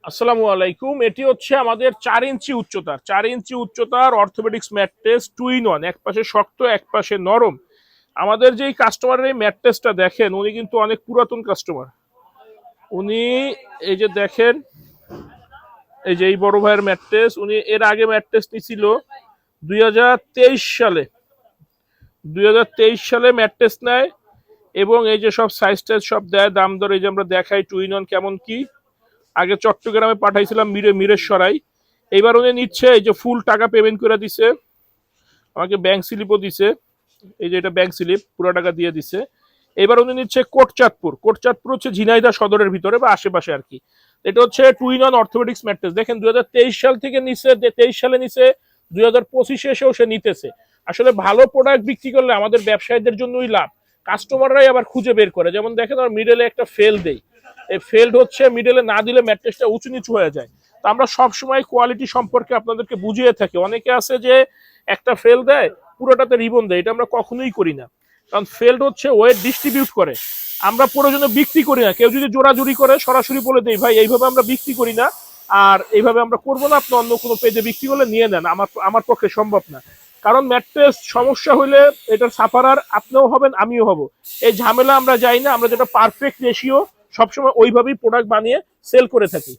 আসসালামু আলাইকুম। এটি হচ্ছে আমাদের 4 ইঞ্চি উচ্চতার অর্থোপেডিক্স ম্যাট্রেস 2 in 1, এক পাশে শক্ত এক পাশে নরম। আমাদের যেই কাস্টমারের এই ম্যাট্রেসটা দেখেন, উনি কিন্তু অনেক পুরাতন কাস্টমার। উনি এই যে দেখেন, এই যে এই বড় ভাইয়ের ম্যাট্রেস, উনি এর আগে ম্যাট্রেস নিছিল 2023 সালে। 2023 সালে ম্যাট্রেস নেয় এবং এই যে সব সাইজ টাইজ সব দেয়, দাম দর এই যে আমরা দেখাই 2 in 1 কেমন কি। আগে চট্টগ্রামে পাঠাইছিলাম, মিরেশ্বরাই। এইবার উনি নিচ্ছে, এই যে ফুল টাকা পেমেন্ট করে দিছে, আমাকে ব্যাংক স্লিপও দিছে। এই যে এটা ব্যাংক স্লিপ, পুরো টাকা দিয়ে দিছে। এবার উনি নিচ্ছে কোটচাঁদপুর হচ্ছে ঝিনাইদহ সদরের ভিতরে বা আশেপাশে আর কি। এটা হচ্ছে 2 in 1 অর্থোপেডিক্স ম্যাট্রেস। দেখেন 2023 সাল থেকে নিচ্ছে, 23 সালে নিচ্ছে, 2025 এসেও সে নিতেছে। আসলে ভালো প্রোডাক্ট বিক্রি করলে আমাদের ব্যবসায়ীদের জন্যই লাভ, কাস্টমাররাই আবার খুঁজে বের করে। যেমন দেখেন আমার মিডলে একটা ফেল দেই, এই ফেল্ড হচ্ছে মিডলে না দিলে ম্যাট্রেসটা উঁচু নিচু হয়ে যায়। তো আমরা সবসময় কোয়ালিটি সম্পর্কে আপনাদেরকে বুঝিয়ে থাকি। অনেকে আছে যে একটা ফেল দেয়, পুরোটাতে রিবন দেয়, এটা আমরা কখনোই করি না। কারণ ফেল্ড হচ্ছে ওয়েট ডিস্ট্রিবিউট করে, আমরা প্রয়োজনে বিক্রি করি না। কেউ যদি জোরাজুরি করে সরাসরি বলে দেই ভাই এইভাবে আমরা বিক্রি করি না, আর এইভাবে আমরা করবো না, আপনি অন্য কোনো পেজে বিক্রি করলে নিয়ে নেন, আমার পক্ষে সম্ভব না। কারণ ম্যাট্রেস সমস্যা হলে এটার সাফারার আপনিও হবেন, আমিও হব। এই ঝামেলা আমরা যাই না, আমরা যেটা পারফেক্ট রেশিও সবসময় ওইভাবেই প্রোডাক্ট বানিয়ে সেল করে থাকি।